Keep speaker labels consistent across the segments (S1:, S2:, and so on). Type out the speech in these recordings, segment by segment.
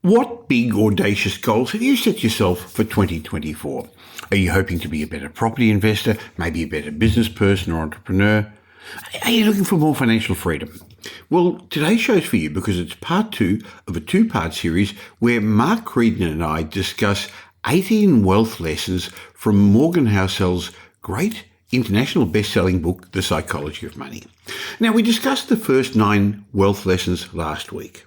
S1: What big, audacious goals have you set yourself for 2024? Are you hoping to be a better property investor, maybe a better business person or entrepreneur? Are you looking for more financial freedom? Well, today's show's for you because it's part 2 of a 2-part series where Mark Creedon and I discuss 18 wealth lessons from Morgan Housel's great international best-selling book, The Psychology of Money. Now, we discussed the first 9 wealth lessons last week.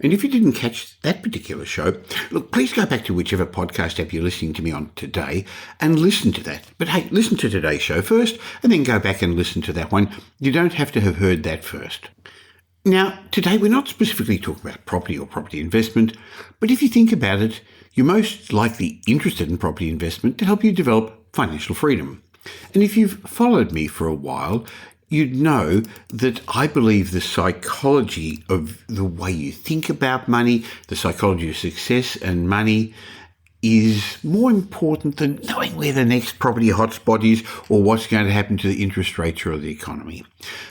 S1: And if you didn't catch that particular show, look, please go back to whichever podcast app you're listening to me on today and listen to that. But hey, listen to today's show first and then go back and listen to that one. You don't have to have heard that first. Now, today we're not specifically talking about property or property investment, but if you think about it, you're most likely interested in property investment to help you develop financial freedom. And if you've followed me for a while, you'd know that I believe the psychology of the way you think about money, the psychology of success and money is more important than knowing where the next property hotspot is or what's going to happen to the interest rates or the economy.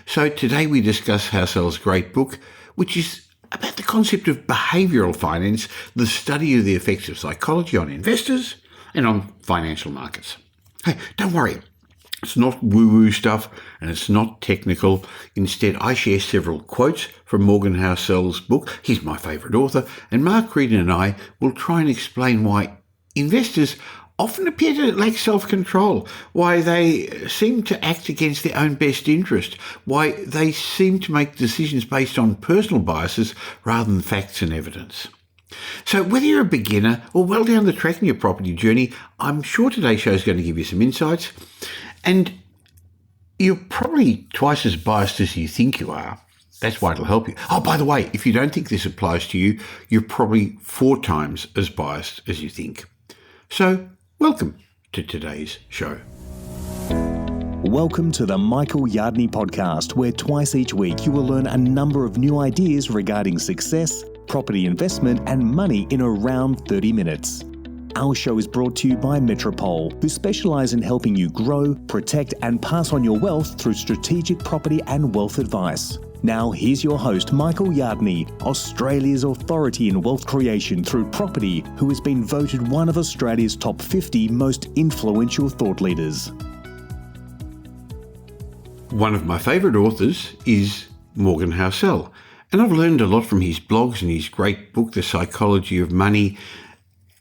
S1: So today we discuss Housel's great book, which is about the concept of behavioural finance, the study of the effects of psychology on investors and on financial markets. Hey, don't worry. It's not woo-woo stuff and it's not technical. Instead, I share several quotes from Morgan Housel's book. He's my favourite author. And Mark Creedon and I will try and explain why investors often appear to lack self-control, why they seem to act against their own best interest, why they seem to make decisions based on personal biases rather than facts and evidence. So whether you're a beginner or well down the track in your property journey, I'm sure today's show is going to give you some insights. And you're probably twice as biased as you think you are. That's why it'll help you. Oh, by the way, if you don't think this applies to you, you're probably 4 times as biased as you think. So, welcome to today's show.
S2: Welcome to the Michael Yardney podcast, where twice each week you will learn a number of new ideas regarding success, property investment, and money in around 30 minutes. Our show is brought to you by Metropole, who specialise in helping you grow, protect and pass on your wealth through strategic property and wealth advice. Now here's your host, Michael Yardney, Australia's authority in wealth creation through property, who has been voted one of Australia's top 50 most influential thought leaders.
S1: One of my favourite authors is Morgan Housel, and I've learned a lot from his blogs and his great book, The Psychology of Money.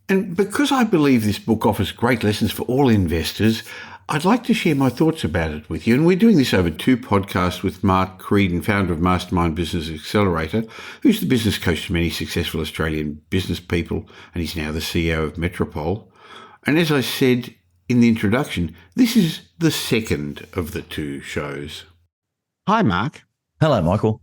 S1: And because I believe this book offers great lessons for all investors, I'd like to share my thoughts about it with you. And we're doing this over 2 podcasts with Mark Creedon, founder of Mastermind Business Accelerator, who's the business coach to many successful Australian business people, and he's now the CEO of Metropole. And as I said in the introduction, this is the second of the 2 shows. Hi, Mark.
S3: Hello, Michael.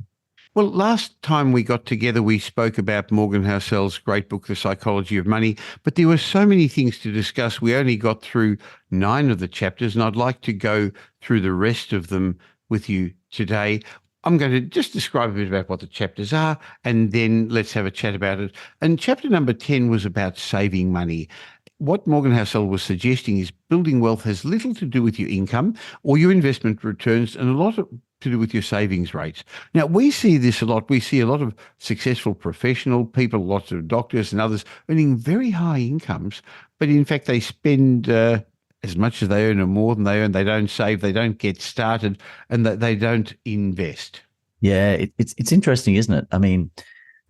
S1: Well, last time we got together, we spoke about Morgan Housel's great book, The Psychology of Money, but there were so many things to discuss. We only got through 9 of the chapters, and I'd like to go through the rest of them with you today. I'm going to just describe a bit about what the chapters are, and then let's have a chat about it. And chapter number 10 was about saving money. What Morgan Housel was suggesting is building wealth has little to do with your income or your investment returns and a lot to do with your savings rates. Now, we see this a lot. We see a lot of successful professional people, lots of doctors and others earning very high incomes, but in fact they spend as much as they earn or more than they earn. They don't save, they don't get started, and they don't invest.
S3: Yeah, it's interesting, isn't it? I mean,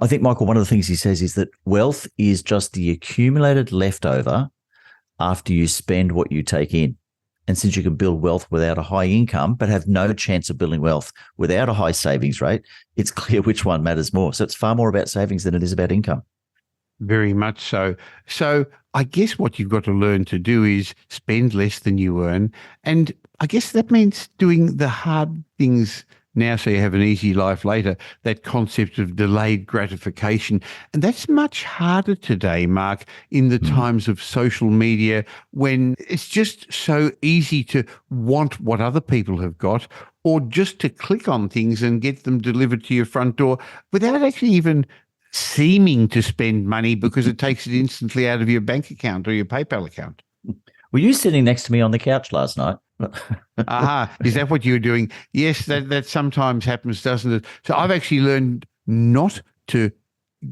S3: I think, Michael, one of the things he says is that wealth is just the accumulated leftover after you spend what you take in. And since you can build wealth without a high income, but have no chance of building wealth without a high savings rate, it's clear which one matters more. So it's far more about savings than it is about income.
S1: Very much so. So I guess what you've got to learn to do is spend less than you earn. And I guess that means doing the hard things now so you have an easy life later, that concept of delayed gratification. And that's much harder today, Mark, in the times of social media, when it's just so easy to want what other people have got, or just to click on things and get them delivered to your front door without actually even seeming to spend money, because it takes it instantly out of your bank account or your PayPal account.
S3: Were you sitting next to me on the couch last night?
S1: Aha, is that what you were doing? Yes, that sometimes happens, doesn't it? So I've actually learned not to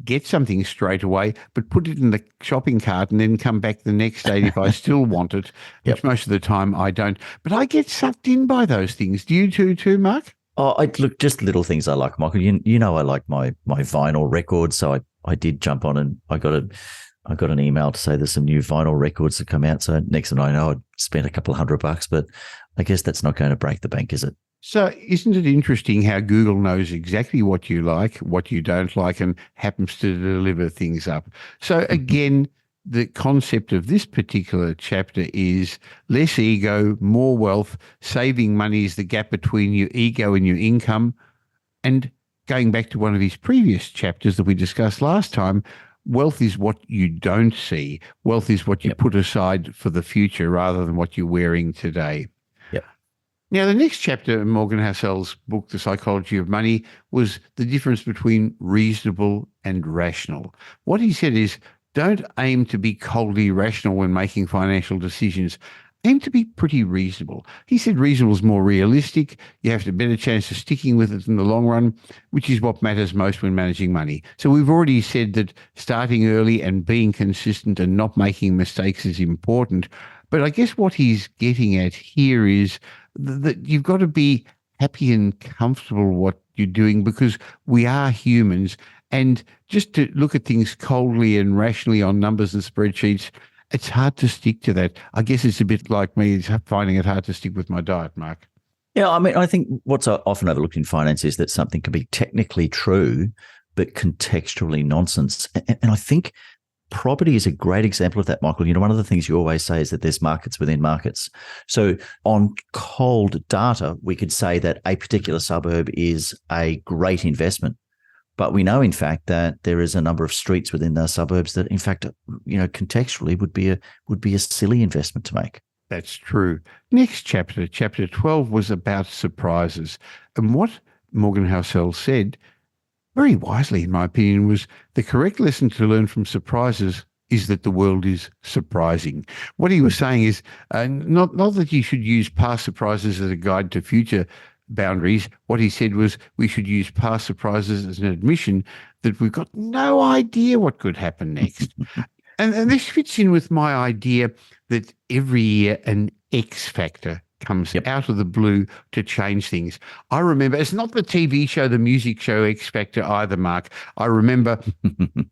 S1: get something straight away, but put it in the shopping cart and then come back the next day if I still want it, which most of the time I don't. But I get sucked in by those things. Do you too, Mark?
S3: Oh, look, just little things I like, Michael. You know, I like my vinyl records, so I did jump on and I got an email to say there's some new vinyl records that come out. So next thing I know, I'd spent a couple of $100, but I guess that's not going to break the bank, is it?
S1: So isn't it interesting how Google knows exactly what you like, what you don't like, and happens to deliver things up? So again, the concept of this particular chapter is less ego, more wealth. Saving money is the gap between your ego and your income. And going back to one of his previous chapters that we discussed last time, wealth is what you don't see. Wealth is what you put aside for the future rather than what you're wearing today.
S3: Yep.
S1: Now, the next chapter in Morgan Housel's book, The Psychology of Money, was the difference between reasonable and rational. What he said is, don't aim to be coldly rational when making financial decisions. Aim to be pretty reasonable. He said reasonable is more realistic. You have a better chance of sticking with it in the long run, which is what matters most when managing money. So we've already said that starting early and being consistent and not making mistakes is important. But I guess what he's getting at here is that you've got to be happy and comfortable what you're doing, because we are humans. And just to look at things coldly and rationally on numbers and spreadsheets, it's hard to stick to that. I guess it's a bit like me, it's finding it hard to stick with my diet, Mark.
S3: Yeah, I mean, I think what's often overlooked in finance is that something can be technically true, but contextually nonsense. And I think property is a great example of that, Michael. You know, one of the things you always say is that there's markets within markets. So on cold data, we could say that a particular suburb is a great investment. But we know, in fact, that there is a number of streets within those suburbs that, in fact, you know, contextually would be a silly investment to make.
S1: That's true. Next chapter, chapter 12, was about surprises. And what Morgan Housel said, very wisely, in my opinion, was the correct lesson to learn from surprises is that the world is surprising. What he was saying is not that you should use past surprises as a guide to future boundaries. What he said was we should use past surprises as an admission that we've got no idea what could happen next. and this fits in with my idea that every year an X factor comes out of the blue to change things. I remember, it's not the TV show, the music show X Factor either, Mark. I remember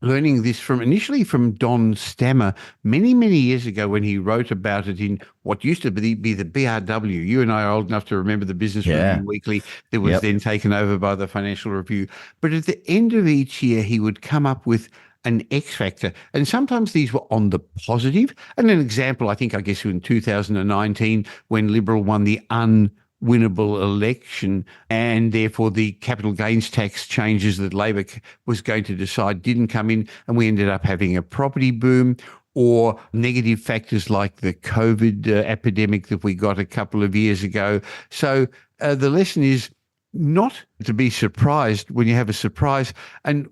S1: learning this initially from Don Stammer many, many years ago when he wrote about it in what used to be the BRW. You and I are old enough to remember the Business Review Weekly that was then taken over by the Financial Review. But at the end of each year, he would come up with an X factor. And sometimes these were on the positive. And an example, I guess in 2019, when Liberal won the unwinnable election and therefore the capital gains tax changes that Labor was going to decide didn't come in, and we ended up having a property boom, or negative factors like the COVID epidemic that we got a couple of years ago. So the lesson is not to be surprised when you have a surprise. And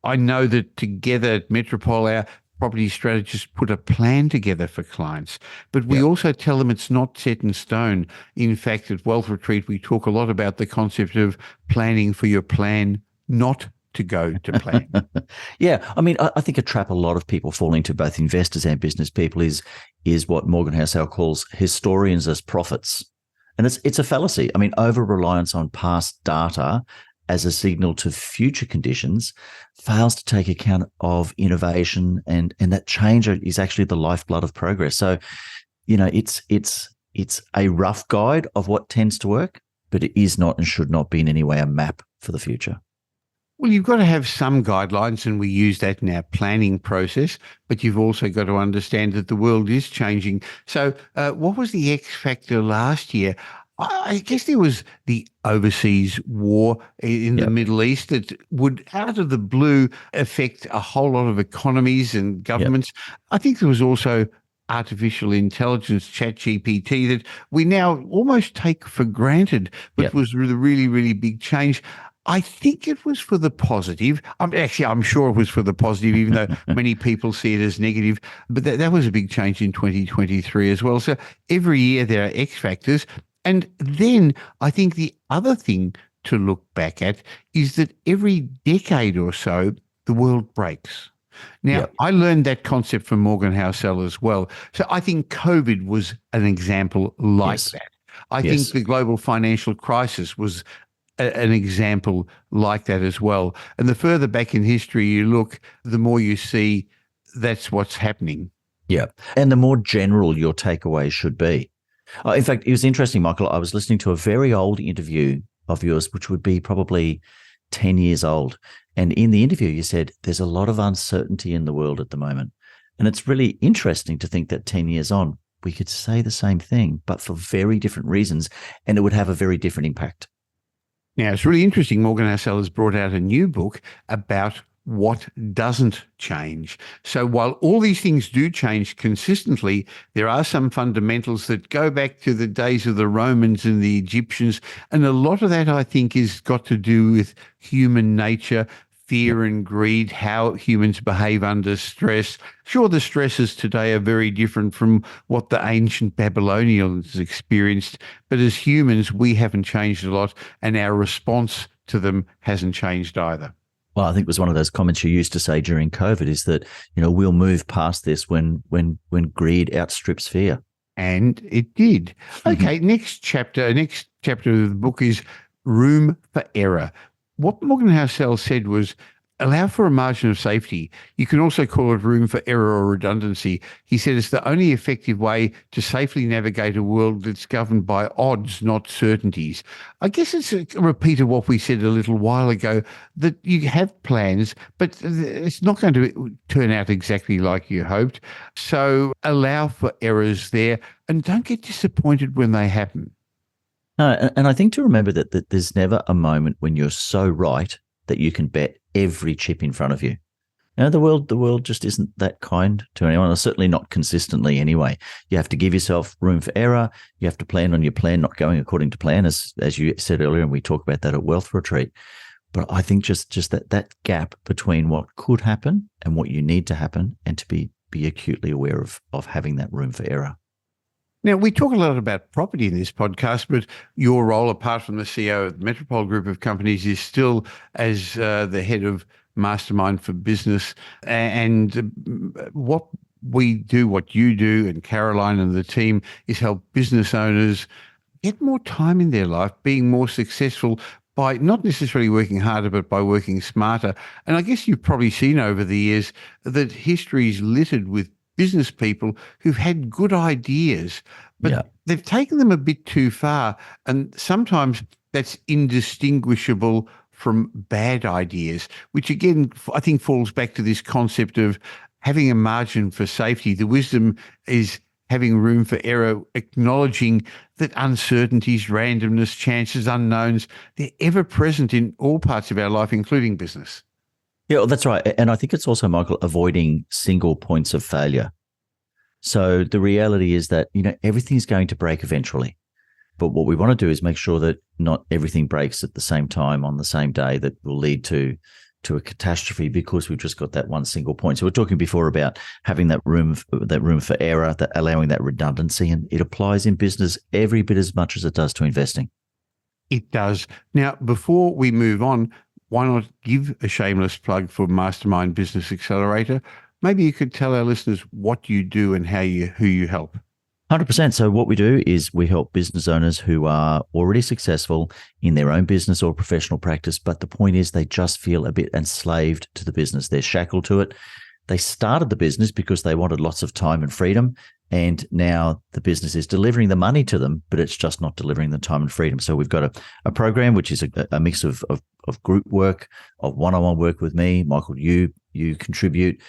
S1: I know that together at Metropole, our property strategists put a plan together for clients, but we also tell them it's not set in stone. In fact, at Wealth Retreat, we talk a lot about the concept of planning for your plan not to go to plan.
S3: I mean, I think a trap a lot of people fall into, both investors and business people, is what Morgan Housel calls historians as prophets. And it's a fallacy. I mean, over-reliance on past data as a signal to future conditions fails to take account of innovation, and that change is actually the lifeblood of progress. So, you know, it's a rough guide of what tends to work, but it is not and should not be in any way a map for the future.
S1: Well, you've got to have some guidelines, and we use that in our planning process, but you've also got to understand that the world is changing. So what was the X factor last year? I guess there was the overseas war in the Middle East that would, out of the blue, affect a whole lot of economies and governments. I think there was also artificial intelligence, ChatGPT, that we now almost take for granted, but was the really, really big change. I think it was for the positive. I'm sure it was for the positive, even though many people see it as negative. But that was a big change in 2023 as well. So every year there are X factors. And then I think the other thing to look back at is that every decade or so, the world breaks. Now,
S3: Yep.
S1: I learned that concept from Morgan Housel as well. So I think COVID was an example like
S3: Yes.
S1: that. I think
S3: Yes.
S1: the global financial crisis was an example like that as well. And the further back in history you look, the more you see that's what's happening.
S3: Yeah. And the more general your takeaway should be. In fact, it was interesting, Michael. I was listening to a very old interview of yours, which would be probably 10 years old. And in the interview, you said there's a lot of uncertainty in the world at the moment. And it's really interesting to think that 10 years on, we could say the same thing, but for very different reasons, and it would have a very different impact.
S1: Now, it's really interesting. Morgan Housel has brought out a new book about what doesn't change. So while all these things do change consistently, there are some fundamentals that go back to the days of the Romans and the Egyptians. And a lot of that, I think, is got to do with human nature, fear and greed, how humans behave under stress. Sure, the stresses today are very different from what the ancient Babylonians experienced, but as humans, we haven't changed a lot, and our response to them hasn't changed either.
S3: Well, I think it was one of those comments you used to say during COVID is that, we'll move past this when greed outstrips fear.
S1: And it did. Okay, next chapter of the book is Room for Error. What Morgan Housel said was, allow for a margin of safety. You can also call it room for error or redundancy. He said it's the only effective way to safely navigate a world that's governed by odds, not certainties. I guess it's a repeat of what we said a little while ago, that you have plans, but it's not going to turn out exactly like you hoped. So allow for errors there and don't get disappointed when they happen.
S3: No, and I think to remember that there's never a moment when you're so right that you can bet every chip in front of you. The world just isn't that kind to anyone, or certainly not consistently anyway. You have to give yourself room for error. You have to plan on your plan not going according to plan, as you said earlier, and we talked about that at Wealth Retreat. But I think just that gap between what could happen and what you need to happen, and to be acutely aware of having that room for error.
S1: Now, we talk a lot about property in this podcast, but your role, apart from the CEO of the Metropole Group of Companies, is still as the head of Mastermind for Business. And what we do, what you do, and Caroline and the team, is help business owners get more time in their life, being more successful by not necessarily working harder, but by working smarter. And I guess you've probably seen over the years that history is littered with business people who've had good ideas, but they've taken them a bit too far. And sometimes that's indistinguishable from bad ideas, which again, I think falls back to this concept of having a margin for safety. The wisdom is having room for error, acknowledging that uncertainties, randomness, chances, unknowns, they're ever present in all parts of our life, including business.
S3: Yeah, well, that's right. And I think it's also, Michael, avoiding single points of failure. So the reality is that, everything's going to break eventually. But what we want to do is make sure that not everything breaks at the same time on the same day that will lead to a catastrophe because we've just got that one single point. So we're talking before about having that room for error, that allowing that redundancy, and it applies in business every bit as much as it does to investing.
S1: It does. Now, before we move on, why not give a shameless plug for Mastermind Business Accelerator? Maybe you could tell our listeners what you do and who you help.
S3: 100%. So what we do is we help business owners who are already successful in their own business or professional practice, but the point is they just feel a bit enslaved to the business. They're shackled to it. They started the business because they wanted lots of time and freedom, and now the business is delivering the money to them, but it's just not delivering the time and freedom. So we've got a program which is a mix of group work, of one-on-one work with me. Michael, you contribute.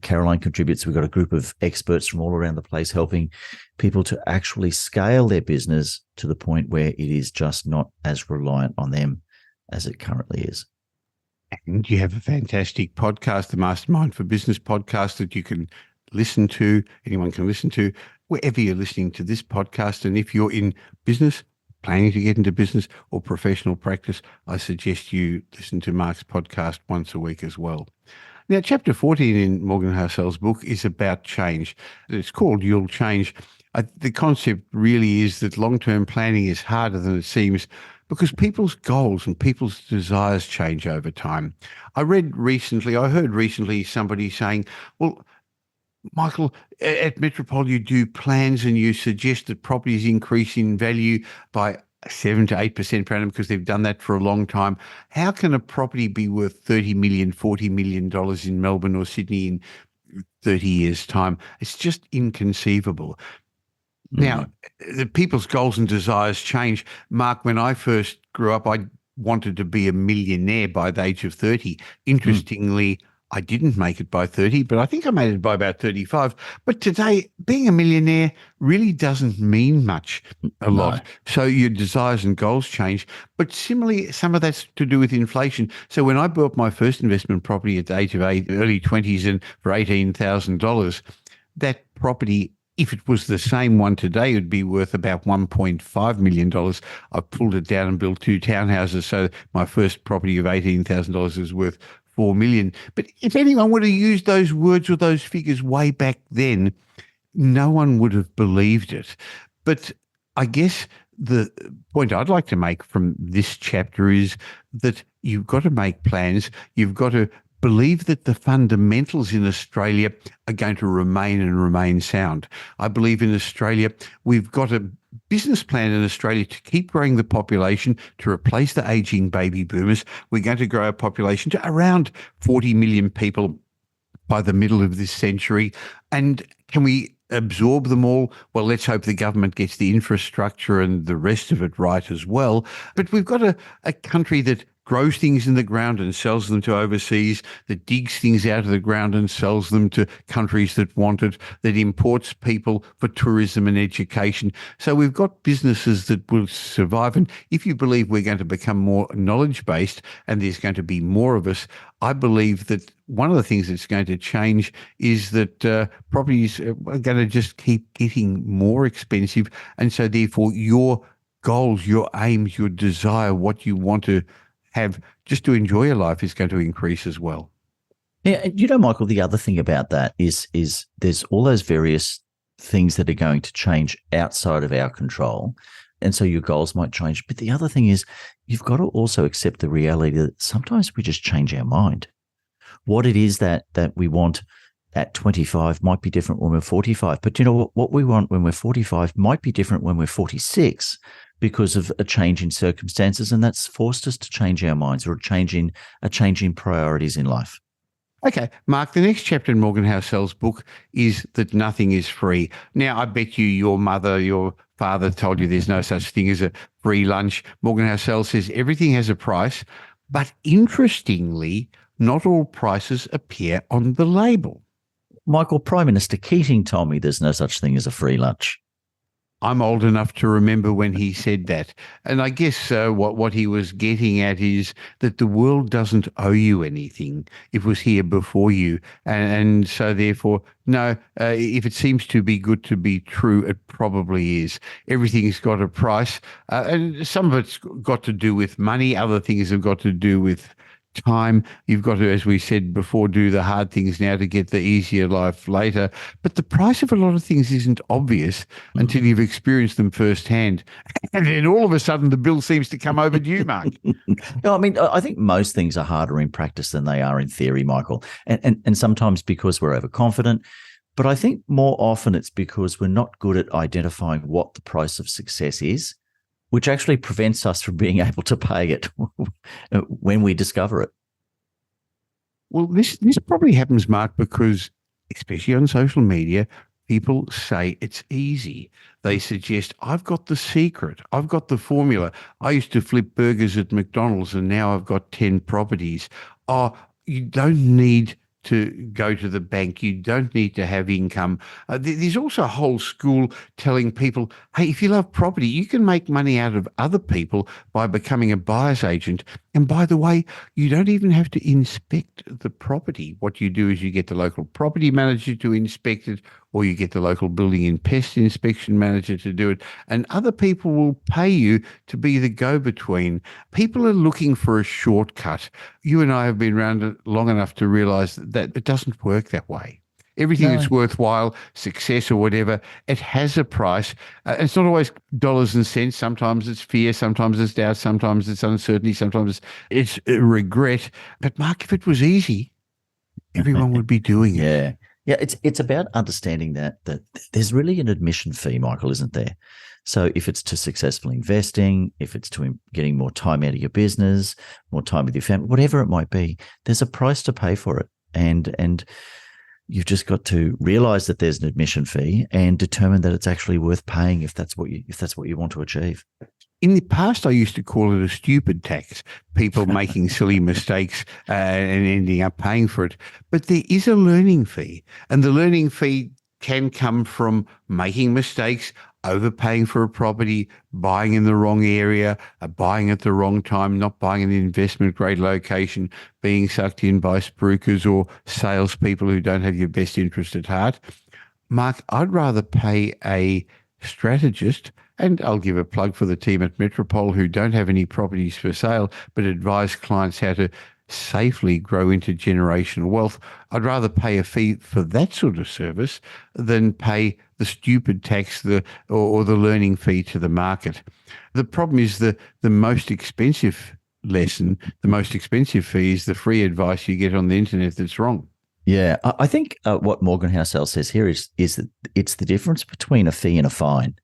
S3: Caroline contributes. We've got a group of experts from all around the place helping people to actually scale their business to the point where it is just not as reliant on them as it currently is.
S1: And you have a fantastic podcast, the Mastermind for Business podcast, that you can listen to. Anyone can listen to wherever you're listening to this podcast. And if you're in business, planning to get into business or professional practice, I suggest you listen to Mark's podcast once a week as well. Now, chapter 14 in Morgan Housel's book is about change. It's called You'll Change. The concept really is that long-term planning is harder than it seems, because people's goals and people's desires change over time. I heard recently somebody saying, well, Michael, at Metropole, you do plans and you suggest that properties increase in value by 7 to 8% per annum because they've done that for a long time. How can a property be worth $30 million, $40 million in Melbourne or Sydney in 30 years' time? It's just inconceivable. Now, the people's goals and desires change. Mark, when I first grew up, I wanted to be a millionaire by the age of 30. Interestingly, I didn't make it by 30, but I think I made it by about 35. But today, being a millionaire really doesn't mean much, a lot. So your desires and goals change. But similarly, some of that's to do with inflation. So when I bought my first investment property at the age of early 20s and for $18,000, that property, if it was the same one today, it would be worth about $1.5 million. I pulled it down and built 2 townhouses. So my first property of $18,000 is worth $4 million. But if anyone would have used those words or those figures way back then, no one would have believed it. But I guess the point I'd like to make from this chapter is that you've got to make plans. You've got to believe that the fundamentals in Australia are going to remain sound. I believe in Australia, we've got a business plan in Australia to keep growing the population, to replace the aging baby boomers. We're going to grow our population to around 40 million people by the middle of this century. And can we absorb them all? Well, let's hope the government gets the infrastructure and the rest of it right as well. But we've got a country that grows things in the ground and sells them to overseas, that digs things out of the ground and sells them to countries that want it, that imports people for tourism and education. So we've got businesses that will survive. And if you believe we're going to become more knowledge-based and there's going to be more of us, I believe that one of the things that's going to change is that properties are going to just keep getting more expensive. And so therefore your goals, your aims, your desire, what you want to have just to enjoy your life is going to increase as well.
S3: Yeah, Michael, the other thing about that is there's all those various things that are going to change outside of our control. And so your goals might change. But the other thing is you've got to also accept the reality that sometimes we just change our mind. What it is that we want at 25 might be different when we're 45. But what we want when we're 45 might be different when we're 46 because of a change in circumstances. And that's forced us to change our minds or a change in priorities in life.
S1: Okay, Mark, the next chapter in Morgan Housel's book is that nothing is free. Now, I bet you your mother, your father told you there's no such thing as a free lunch. Morgan Housel says everything has a price, but interestingly, not all prices appear on the label.
S3: Michael, Prime Minister Keating told me there's no such thing as a free lunch.
S1: I'm old enough to remember when he said that. And I guess what he was getting at is that the world doesn't owe you anything. It was here before you. And so therefore, no, if it seems to be good to be true, it probably is. Everything's got a price. And some of it's got to do with money. Other things have got to do with time. You've got to, as we said before, do the hard things now to get the easier life later. But the price of a lot of things isn't obvious until you've experienced them firsthand. And then all of a sudden the bill seems to come over to you, Mark.
S3: No, I mean, I think most things are harder in practice than they are in theory, Michael. And sometimes because we're overconfident. But I think more often it's because we're not good at identifying what the price of success is, which actually prevents us from being able to pay it when we discover it.
S1: Well, this probably happens, Mark, because especially on social media, people say it's easy. They suggest, I've got the secret. I've got the formula. I used to flip burgers at McDonald's and now I've got 10 properties. Oh, you don't need to go to the bank. You don't need to have income. There's also a whole school telling people, hey, if you love property, you can make money out of other people by becoming a buyer's agent. And by the way, you don't even have to inspect the property. What you do is you get the local property manager to inspect it, or you get the local building and pest inspection manager to do it. And other people will pay you to be the go-between. People are looking for a shortcut. You and I have been around long enough to realize that it doesn't work that way. Everything
S3: No.
S1: that's worthwhile, success or whatever, it has a price. It's not always dollars and cents. Sometimes it's fear, sometimes it's doubt, sometimes it's uncertainty, sometimes it's regret. But Mark, if it was easy, everyone would be doing it.
S3: Yeah. Yeah, it's about understanding that there's really an admission fee, Michael, isn't there? So if it's to successful investing, if it's to getting more time out of your business, more time with your family, whatever it might be, there's a price to pay for it. And you've just got to realize that there's an admission fee and determine that it's actually worth paying if that's what you want to achieve.
S1: In the past, I used to call it a stupid tax, people making silly mistakes and ending up paying for it. But there is a learning fee, and the learning fee can come from making mistakes, overpaying for a property, buying in the wrong area, buying at the wrong time, not buying in an investment grade location, being sucked in by spruikers or salespeople who don't have your best interest at heart. Mark, I'd rather pay a strategist, and I'll give a plug for the team at Metropole who don't have any properties for sale, but advise clients how to safely grow into generational wealth. I'd rather pay a fee for that sort of service than pay the stupid tax or the learning fee to the market. The problem is the most expensive lesson, the most expensive fee is the free advice you get on the internet that's wrong.
S3: Yeah, I think what Morgan Housel says here is that it's the difference between a fee and a fine.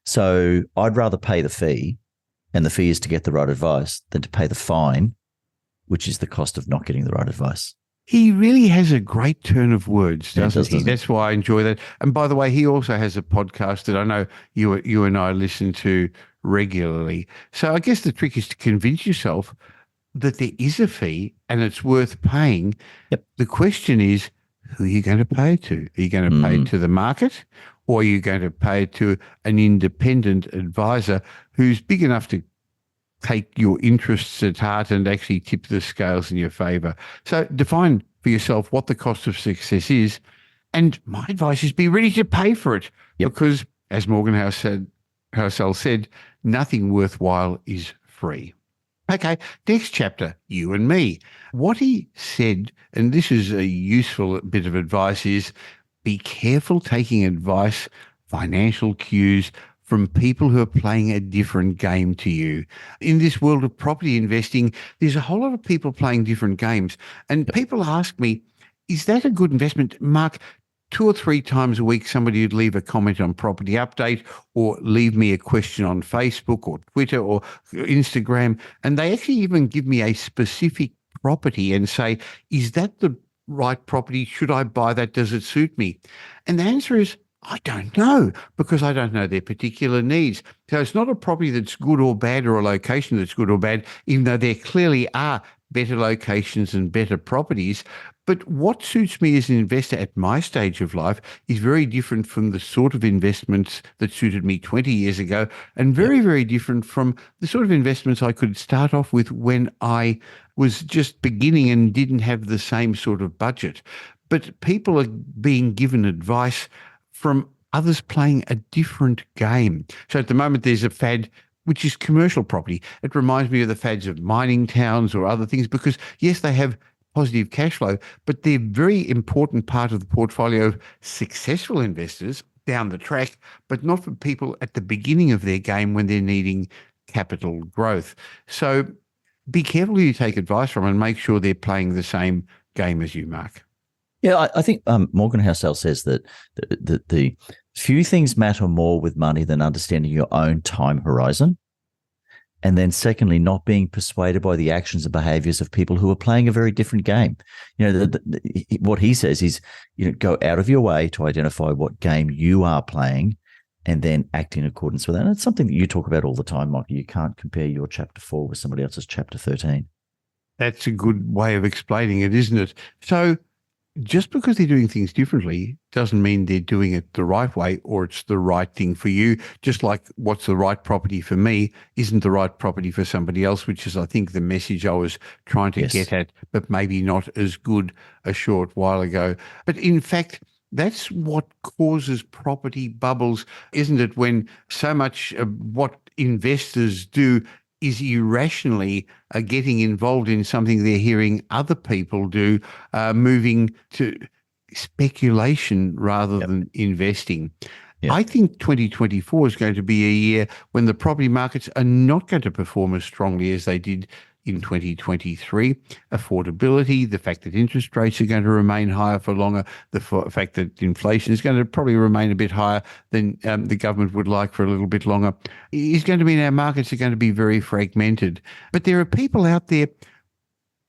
S3: So I'd rather pay the fee, and the fee is to get the right advice, than to pay the fine, which is the cost of not getting the right advice.
S1: He really has a great turn of words, doesn't he?
S3: Doesn't
S1: That's why I enjoy that. And by the way, he also has a podcast that I know you and I listen to regularly. So I guess the trick is to convince yourself that there is a fee and it's worth paying.
S3: Yep.
S1: The question is, who are you going to pay it to? Are you going to pay it to the market, or are you going to pay it to an independent advisor who's big enough to take your interests at heart and actually tip the scales in your favor? So define for yourself what the cost of success is. And my advice is be ready to pay for it.
S3: Yep.
S1: Because as Morgan Housel said, nothing worthwhile is free. Okay, next chapter, you and me. What he said, and this is a useful bit of advice, is be careful taking advice, financial cues from people who are playing a different game to you. In this world of property investing, there's a whole lot of people playing different games. And people ask me, is that a good investment? Mark, 2 or 3 times a week, somebody would leave a comment on Property Update or leave me a question on Facebook or Twitter or Instagram. And they actually even give me a specific property and say, is that the right property? Should I buy that? Does it suit me? And the answer is, I don't know, because I don't know their particular needs. So it's not a property that's good or bad or a location that's good or bad, even though there clearly are better locations and better properties. But what suits me as an investor at my stage of life is very different from the sort of investments that suited me 20 years ago, and very, very different from the sort of investments I could start off with when I was just beginning and didn't have the same sort of budget. But people are being given advice from others playing a different game. So at the moment, there's a fad which is commercial property. It reminds me of the fads of mining towns or other things because, yes, they have positive cash flow, but they're a very important part of the portfolio of successful investors down the track, but not for people at the beginning of their game when they're needing capital growth. So be careful who you take advice from and make sure they're playing the same game as you, Mark.
S3: Yeah, I think Morgan Housel says that the few things matter more with money than understanding your own time horizon. And then secondly, not being persuaded by the actions and behaviors of people who are playing a very different game. You know, what he says is, go out of your way to identify what game you are playing and then act in accordance with that. And it's something that you talk about all the time, Michael. You can't compare your chapter 4 with somebody else's chapter 13.
S1: That's a good way of explaining it, isn't it? So just because they're doing things differently doesn't mean they're doing it the right way or it's the right thing for you. Just like what's the right property for me isn't the right property for somebody else, which is, I think, the message I was trying to get at, but maybe not as good a short while ago. But in fact, that's what causes property bubbles, isn't it? When so much of what investors do is irrationally getting involved in something they're hearing other people do, moving to speculation rather than investing.
S3: Yep.
S1: I think 2024 is going to be a year when the property markets are not going to perform as strongly as they did in 2023. Affordability, the fact that interest rates are going to remain higher for longer, the fact that inflation is going to probably remain a bit higher than the government would like for a little bit longer, is going to mean our markets are going to be very fragmented. But there are people out there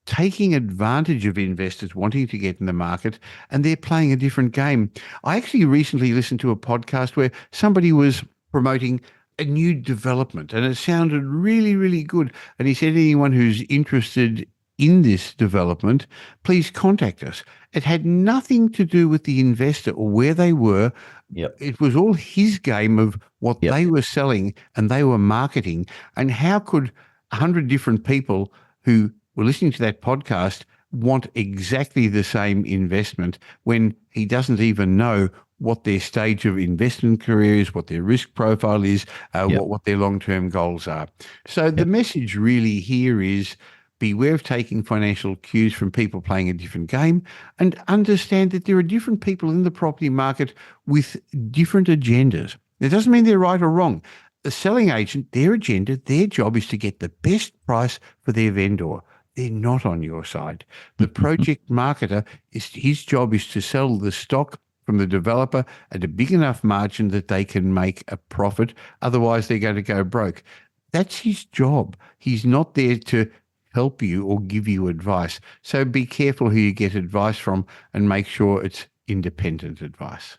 S1: taking advantage of investors wanting to get in the market, and they're playing a different game. I actually recently listened to a podcast where somebody was promoting a new development, and it sounded really, really good. And he said, anyone who's interested in this development, please contact us. It had nothing to do with the investor or where they were.
S3: Yep.
S1: It was all his game of what
S3: Yep.
S1: they were selling and they were marketing. And how could 100 different people who were listening to that podcast want exactly the same investment when he doesn't even know what their stage of investment career is, what their risk profile is, what their long-term goals are. So the message really here is beware of taking financial cues from people playing a different game, and understand that there are different people in the property market with different agendas. It doesn't mean they're right or wrong. The selling agent, their agenda, their job is to get the best price for their vendor. They're not on your side. The project marketer, his job is to sell the stock from the developer at a big enough margin that they can make a profit. Otherwise, they're going to go broke. That's his job. He's not there to help you or give you advice. So be careful who you get advice from, and make sure it's independent advice.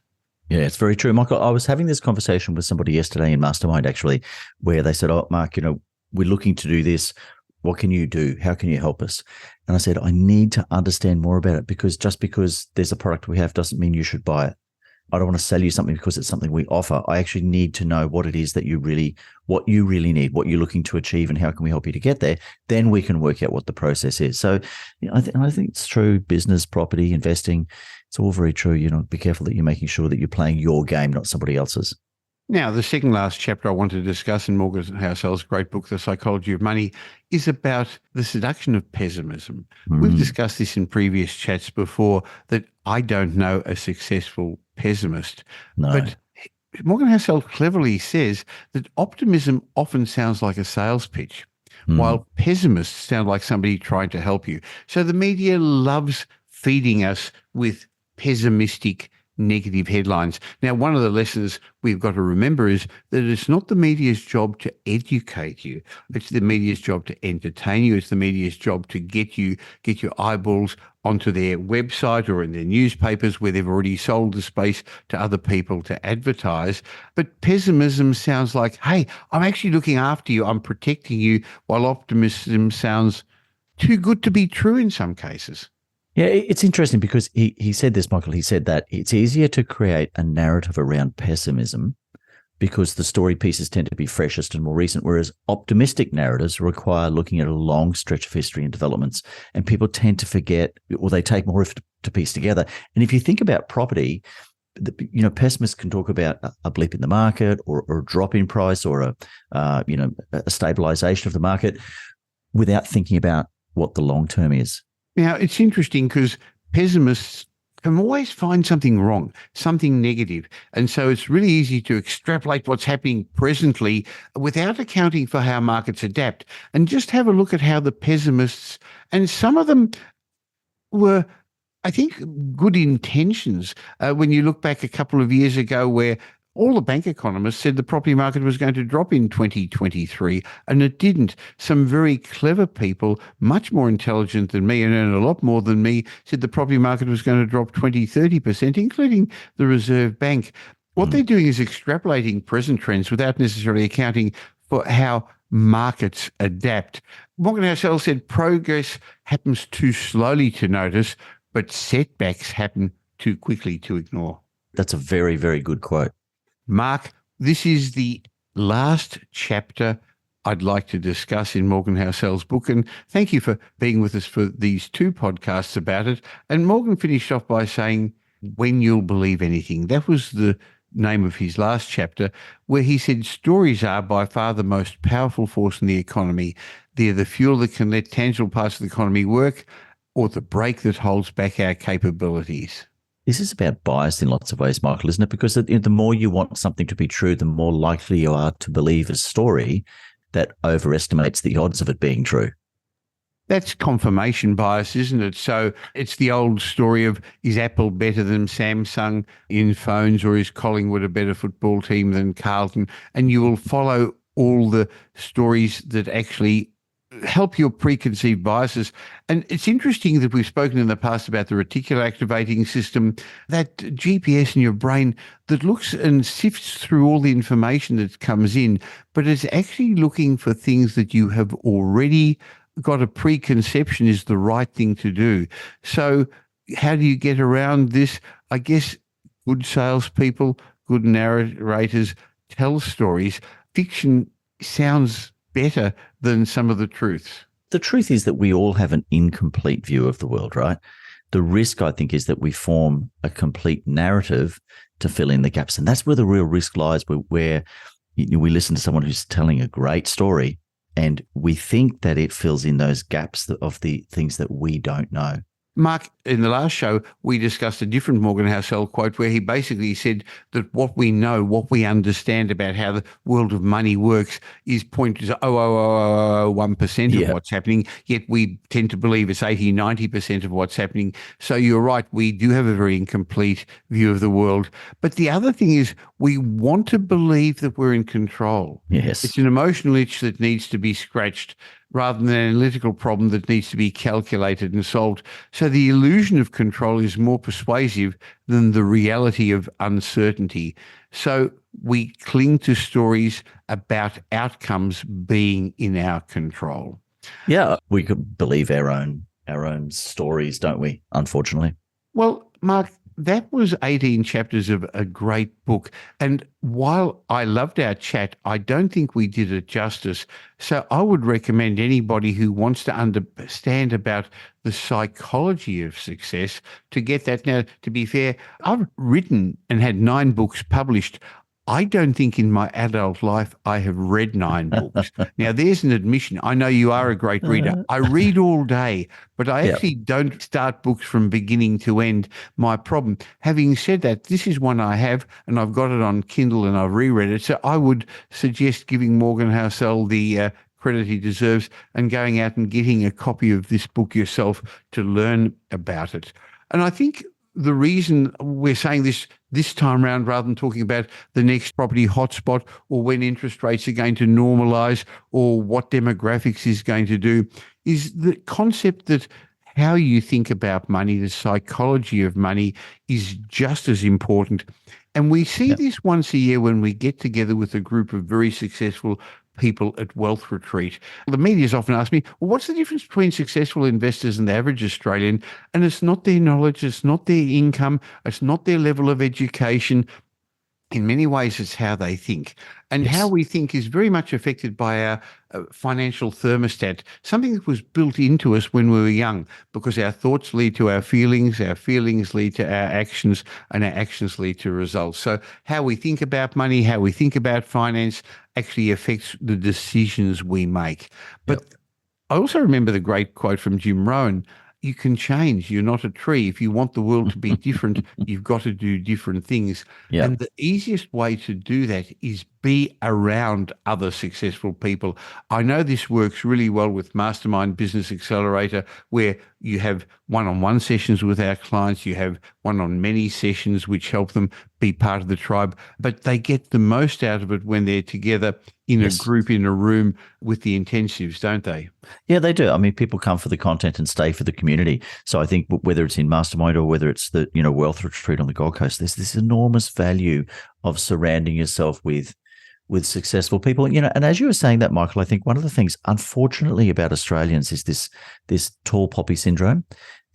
S3: Yeah, it's very true. Michael, I was having this conversation with somebody yesterday in Mastermind, actually, where they said, oh, Mark, we're looking to do this. What can you do? How can you help us? And I said, I need to understand more about it, because just because there's a product we have doesn't mean you should buy it. I don't want to sell you something because it's something we offer. I actually need to know what it is that what you really need, what you're looking to achieve, and how can we help you to get there. Then we can work out what the process is. So I think it's true. Business, property, investing, it's all very true. Be careful that you're making sure that you're playing your game, not somebody else's.
S1: Now, the second last chapter I want to discuss in Morgan Housel's great book, The Psychology of Money, is about the seduction of pessimism. We've discussed this in previous chats before, that I don't know a successful pessimist.
S3: No.
S1: But Morgan Housel cleverly says that optimism often sounds like a sales pitch, while pessimists sound like somebody trying to help you. So the media loves feeding us with pessimistic negative headlines. Now, one of the lessons we've got to remember is that it's not the media's job to educate you. It's the media's job to entertain you. It's the media's job to get your eyeballs onto their website or in their newspapers, where they've already sold the space to other people to advertise. But pessimism sounds like, hey, I'm actually looking after you, I'm protecting you, while optimism sounds too good to be true in some cases.
S3: Yeah, it's interesting because he said this, Michael. He said that it's easier to create a narrative around pessimism because the story pieces tend to be freshest and more recent, whereas optimistic narratives require looking at a long stretch of history and developments, and people tend to forget, or they take more effort to piece together. And if you think about property, pessimists can talk about a blip in the market, or a drop in price, or a stabilization of the market, without thinking about what the long term is.
S1: Now, it's interesting because pessimists can always find something wrong, something negative. And so it's really easy to extrapolate what's happening presently without accounting for how markets adapt. And just have a look at how the pessimists, and some of them were, I think, good intentions. When you look back a couple of years ago, where all the bank economists said the property market was going to drop in 2023, and it didn't. Some very clever people, much more intelligent than me and earn a lot more than me, said the property market was going to drop 20-30%, including the Reserve Bank. What they're doing is extrapolating present trends without necessarily accounting for how markets adapt. Morgan Housel said progress happens too slowly to notice, but setbacks happen too quickly to ignore.
S3: That's a very, very good quote.
S1: Mark, this is the last chapter I'd like to discuss in Morgan Housel's book, and thank you for being with us for these two podcasts about it. And Morgan finished off by saying, when you'll believe anything. That was the name of his last chapter, where he said stories are by far the most powerful force in the economy. They're the fuel that can let tangible parts of the economy work, or the brake that holds back our capabilities.
S3: This is about bias in lots of ways, Michael, isn't it? Because the more you want something to be true, the more likely you are to believe a story that overestimates the odds of it being true.
S1: That's confirmation bias, isn't it? So it's the old story of, is Apple better than Samsung in phones, or is Collingwood a better football team than Carlton? And you will follow all the stories that actually help your preconceived biases. And it's interesting that we've spoken in the past about the reticular activating system, that GPS in your brain that looks and sifts through all the information that comes in, but it's actually looking for things that you have already got a preconception is the right thing to do. So how do you get around this? I guess good salespeople, good narrators tell stories. Fiction sounds better than some of the truths.
S3: The truth is that we all have an incomplete view of the world, right? The risk, I think, is that we form a complete narrative to fill in the gaps. And that's where the real risk lies, where we listen to someone who's telling a great story and we think that it fills in those gaps of the things that we don't know.
S1: Mark, in the last show, we discussed a different Morgan Housel quote where he basically said that what we know, what we understand about how the world of money works is 0.00001% of what's happening, yet we tend to believe it's 80, 90% of what's happening. So you're right, we do have a very incomplete view of the world. But the other thing is we want to believe that we're in control.
S3: Yes.
S1: It's an emotional itch that needs to be scratched, rather than an analytical problem that needs to be calculated and solved. So the illusion of control is more persuasive than the reality of uncertainty. So we cling to stories about outcomes being in our control.
S3: Yeah, we could believe our own stories, don't we? Unfortunately.
S1: Well, Mark, that was 18 chapters of a great book. And while I loved our chat, I don't think we did it justice. So I would recommend anybody who wants to understand about the psychology of success to get that. Now, to be fair, I've written and had 9 books published. I don't think in my adult life I have read 9 books. Now, there's an admission. I know you are a great reader. I read all day, but I actually don't start books from beginning to end. My problem. Having said that, this is one I have, and I've got it on Kindle and I've reread it. So I would suggest giving Morgan Housel the credit he deserves and going out and getting a copy of this book yourself to learn about it. And I think the reason we're saying this time around, rather than talking about the next property hotspot or when interest rates are going to normalise or what demographics is going to do, is the concept that how you think about money, the psychology of money, is just as important. And we see this once a year when we get together with a group of very successful people at Wealth Retreat. The media's often asked me, well, what's the difference between successful investors and the average Australian? And it's not their knowledge, it's not their income, it's not their level of education. In many ways, it's how they think. And how we think is very much affected by our financial thermostat, something that was built into us when we were young, because our thoughts lead to our feelings lead to our actions, and our actions lead to results. So how we think about money, how we think about finance actually affects the decisions we make. But I also remember the great quote from Jim Rohn, you can change. You're not a tree. If you want the world to be different, you've got to do different things. And the easiest way to do that is be around other successful people. I know this works really well with Mastermind Business Accelerator, where you have one-on-one sessions with our clients. You have one-on-many sessions which help them be part of the tribe, but they get the most out of it when they're together in a group, in a room with the intensives, don't they?
S3: Yeah, they do. I mean, people come for the content and stay for the community. So I think whether it's in Mastermind or whether it's the Wealth Retreat on the Gold Coast, there's this enormous value of surrounding yourself with successful people. And as you were saying that, Michael, I think one of the things, unfortunately, about Australians is this tall poppy syndrome.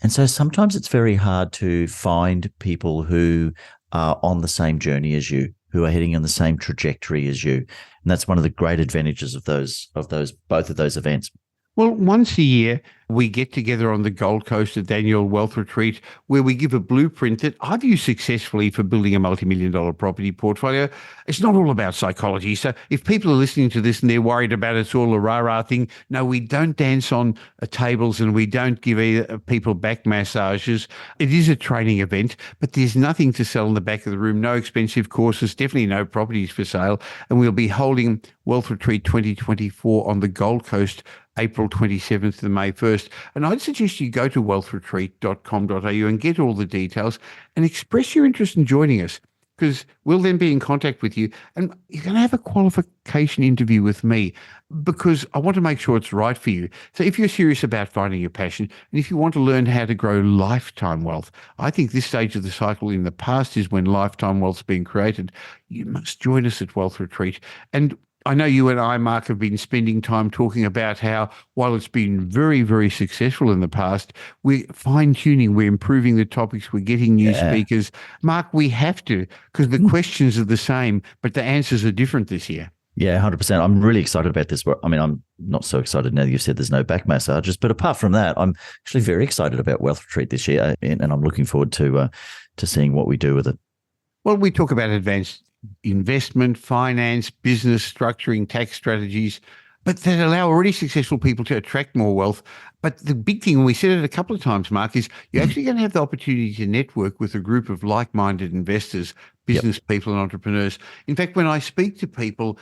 S3: And so sometimes it's very hard to find people who are on the same journey as you, who are heading on the same trajectory as you. And that's one of the great advantages of both of those events.
S1: Well, once a year, We get together on the Gold Coast at the annual Wealth Retreat, where we give a blueprint that I've used successfully for building a multi-million-dollar property portfolio. It's not all about psychology. So if people are listening to this and they're worried about it's all a rah-rah thing, no, we don't dance on tables and we don't give people back massages. It is a training event, but there's nothing to sell in the back of the room, no expensive courses, definitely no properties for sale. And we'll be holding Wealth Retreat 2024 on the Gold Coast, April 27th to May 1st. And I'd suggest you go to wealthretreat.com.au and get all the details and express your interest in joining us, because we'll then be in contact with you and you're going to have a qualification interview with me, because I want to make sure it's right for you. So if you're serious about finding your passion and if you want to learn how to grow lifetime wealth, I think this stage of the cycle in the past is when lifetime wealth's being created. You must join us at Wealth Retreat. And I know you and I, Mark, have been spending time talking about how, while it's been very, very successful in the past, we're fine-tuning, we're improving the topics, we're getting new speakers. Mark, we have to, because the questions are the same, but the answers are different this year.
S3: Yeah, 100%. I'm really excited about this. I mean, I'm not so excited now that you've said there's no back massages, but apart from that, I'm actually very excited about Wealth Retreat this year, and I'm looking forward to seeing what we do with it.
S1: Well, we talk about advanced investment, finance, business, structuring, tax strategies, but that allow already successful people to attract more wealth. But the big thing, and we said it a couple of times, Mark, is you're actually going to have the opportunity to network with a group of like-minded investors, business people and entrepreneurs. In fact, when I speak to people,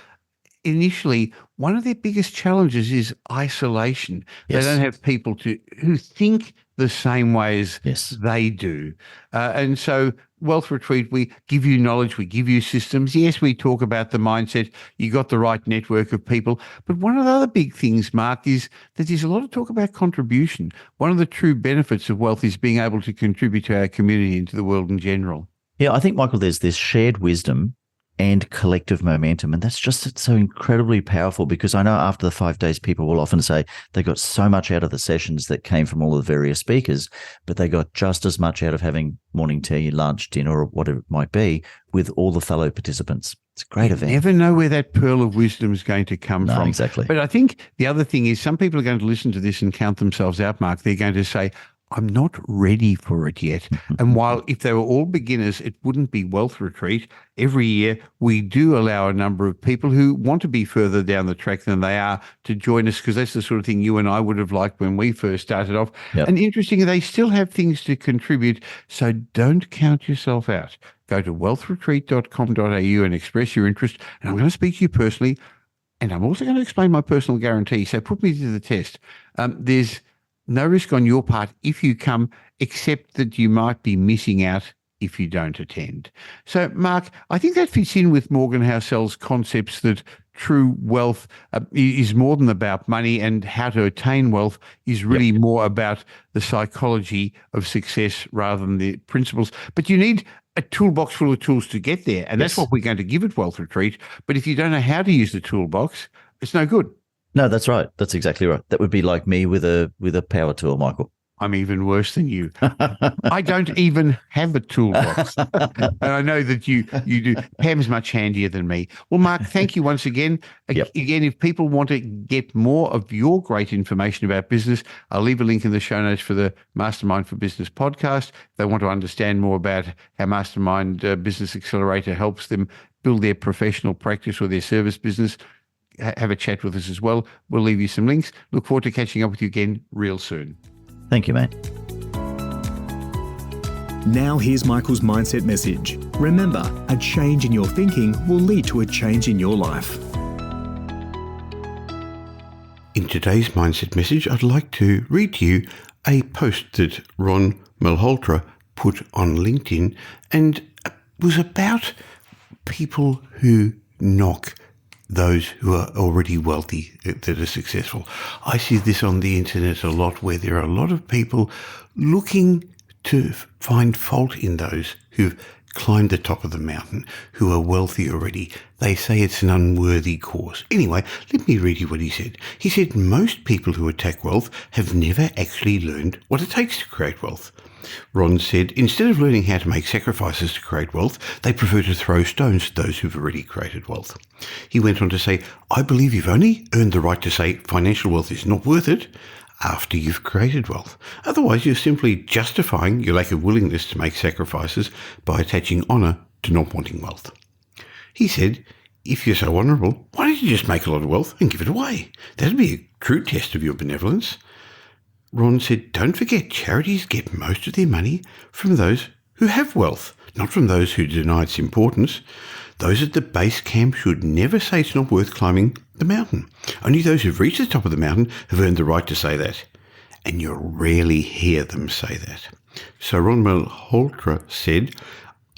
S1: initially, one of their biggest challenges is isolation. They don't have people who think the same way as they do. And so Wealth Retreat, we give you knowledge, we give you systems. Yes, we talk about the mindset. You got the right network of people. But one of the other big things, Mark, is that there's a lot of talk about contribution. One of the true benefits of wealth is being able to contribute to our community and to the world in general.
S3: Yeah, I think, Michael, there's this shared wisdom and collective momentum. And that's just so incredibly powerful, because I know after the 5 days, people will often say they got so much out of the sessions that came from all the various speakers, but they got just as much out of having morning tea, lunch, dinner, or whatever it might be with all the fellow participants. It's a great event.
S1: You never know where that pearl of wisdom is going to come from.
S3: Exactly.
S1: But I think the other thing is some people are going to listen to this and count themselves out, Mark. They're going to say, I'm not ready for it yet. And while if they were all beginners, it wouldn't be Wealth Retreat. Every year, we do allow a number of people who want to be further down the track than they are to join us, because that's the sort of thing you and I would have liked when we first started off. And interestingly, they still have things to contribute. So don't count yourself out. Go to wealthretreat.com.au and express your interest. And I'm going to speak to you personally. And I'm also going to explain my personal guarantee. So put me to the test. There's no risk on your part if you come, except that you might be missing out if you don't attend. So, Mark, I think that fits in with Morgan Housel's concepts that true wealth is more than about money, and how to attain wealth is really more about the psychology of success rather than the principles. But you need a toolbox full of tools to get there, and that's what we're going to give at Wealth Retreat. But if you don't know how to use the toolbox, it's no good.
S3: No, that's right. That's exactly right. That would be like me with a power tool, Michael.
S1: I'm even worse than you. I don't even have a toolbox. And I know that you do. Pam's much handier than me. Well, Mark, thank you once again. Again, if people want to get more of your great information about business, I'll leave a link in the show notes for the Mastermind for Business podcast. If they want to understand more about how Mastermind Business Accelerator helps them build their professional practice or their service business, have a chat with us as well. We'll leave you some links. Look forward to catching up with you again real soon.
S3: Thank you, mate.
S2: Now here's Michael's mindset message. Remember, a change in your thinking will lead to a change in your life.
S1: In today's mindset message, I'd like to read to you a post that Ron Malhotra put on LinkedIn, and it was about people who knock those who are already wealthy, that are successful. I see this on the internet a lot, where there are a lot of people looking to find fault in those who've climbed the top of the mountain, who are wealthy already. They say it's an unworthy cause. Anyway, let me read you what he said. He said, most people who attack wealth have never actually learned what it takes to create wealth. Ron said, instead of learning how to make sacrifices to create wealth, they prefer to throw stones at those who've already created wealth. He went on to say, I believe you've only earned the right to say financial wealth is not worth it after you've created wealth. Otherwise, you're simply justifying your lack of willingness to make sacrifices by attaching honour to not wanting wealth. He said, if you're so honourable, why don't you just make a lot of wealth and give it away? That'd be a true test of your benevolence. Ron said, don't forget, charities get most of their money from those who have wealth, not from those who deny its importance. Those at the base camp should never say it's not worth climbing the mountain. Only those who've reached the top of the mountain have earned the right to say that. And you'll rarely hear them say that. So Ron Malhotra said,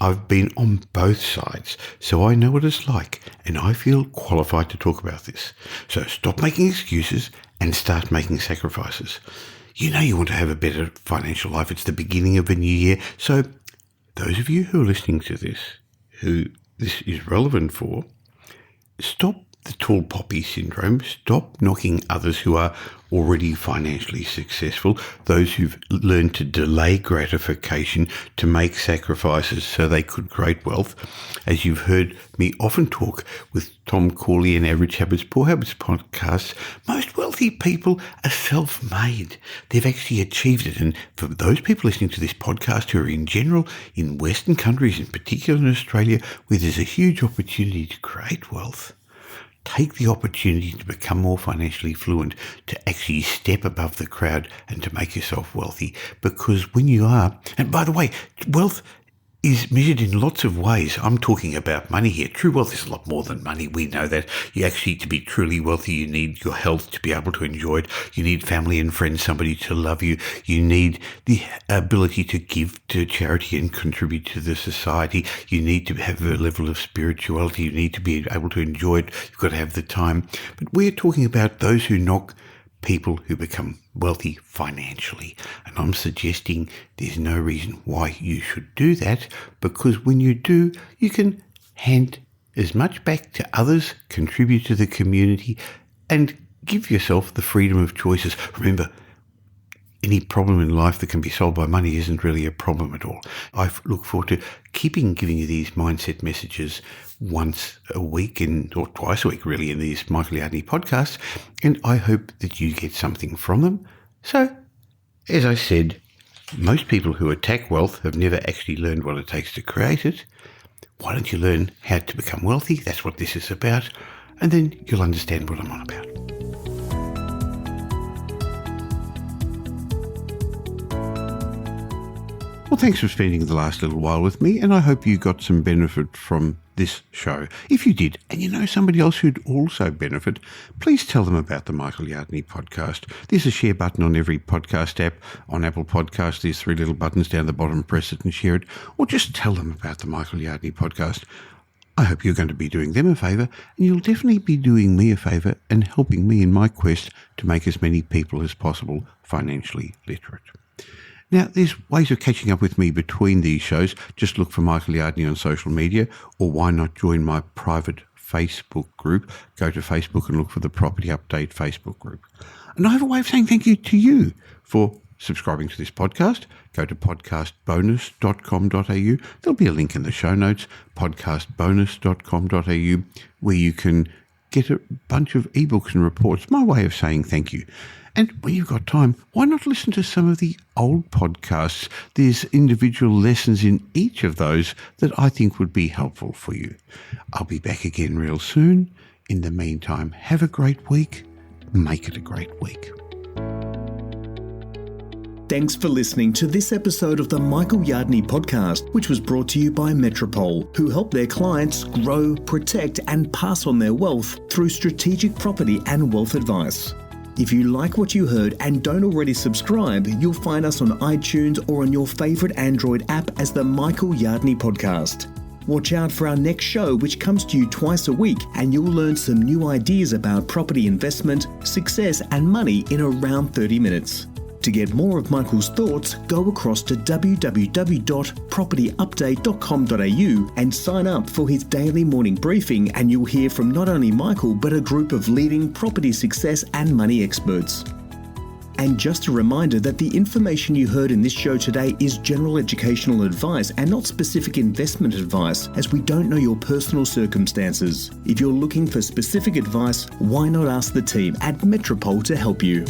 S1: I've been on both sides, so I know what it's like, and I feel qualified to talk about this. So stop making excuses and start making sacrifices. You know you want to have a better financial life. It's the beginning of a new year. So those of you who are listening to this, who this is relevant for, stop the tall poppy syndrome. Stop knocking others who are already financially successful, those who've learned to delay gratification, to make sacrifices so they could create wealth. As you've heard me often talk with Tom Corley and Average Habits, Poor Habits podcasts, most wealthy people are self-made. They've actually achieved it. And for those people listening to this podcast who are in general in Western countries, in particular in Australia, where there's a huge opportunity to create wealth, take the opportunity to become more financially fluent, to actually step above the crowd and to make yourself wealthy. Because when you are, and by the way, wealth is measured in lots of ways. I'm talking about money here. True wealth is a lot more than money. We know that. You actually, to be truly wealthy, you need your health to be able to enjoy it. You need family and friends, somebody to love you. You need the ability to give to charity and contribute to the society. You need to have a level of spirituality. You need to be able to enjoy it. You've got to have the time. But we're talking about those who knock people who become wealthy financially. And I'm suggesting there's no reason why you should do that, because when you do, you can hand as much back to others, contribute to the community, and give yourself the freedom of choices. Remember, any problem in life that can be solved by money isn't really a problem at all. I look forward to giving you these mindset messages once a week or twice a week really in these Michael Yardney podcasts, and I hope that you get something from them. So, as I said, most people who attack wealth have never actually learned what it takes to create it. Why don't you learn how to become wealthy? That's what this is about, and then you'll understand what I'm on about. Well, thanks for spending the last little while with me, and I hope you got some benefit from this show. If you did, and you know somebody else who'd also benefit, please tell them about the Michael Yardney podcast. There's a share button on every podcast app. On Apple Podcasts, there's 3 little buttons down the bottom. Press it and share it, or just tell them about the Michael Yardney podcast. I hope you're going to be doing them a favour, and you'll definitely be doing me a favour and helping me in my quest to make as many people as possible financially literate. Now, there's ways of catching up with me between these shows. Just look for Michael Yardney on social media, or why not join my private Facebook group? Go to Facebook and look for the Property Update Facebook group. And I have a way of saying thank you to you for subscribing to this podcast. Go to podcastbonus.com.au. There'll be a link in the show notes, podcastbonus.com.au, where you can get a bunch of ebooks and reports. My way of saying thank you. And when you've got time, why not listen to some of the old podcasts? There's individual lessons in each of those that I think would be helpful for you. I'll be back again real soon. In the meantime, have a great week. Make it a great week.
S2: Thanks for listening to this episode of the Michael Yardney podcast, which was brought to you by Metropole, who help their clients grow, protect, and pass on their wealth through strategic property and wealth advice. If you like what you heard and don't already subscribe, you'll find us on iTunes or on your favourite Android app as the Michael Yardney Podcast. Watch out for our next show, which comes to you twice a week, and you'll learn some new ideas about property investment, success and money in around 30 minutes. To get more of Michael's thoughts, go across to www.propertyupdate.com.au and sign up for his daily morning briefing, and you'll hear from not only Michael but a group of leading property success and money experts. And just a reminder that the information you heard in this show today is general educational advice and not specific investment advice, as we don't know your personal circumstances. If you're looking for specific advice, why not ask the team at Metropole to help you?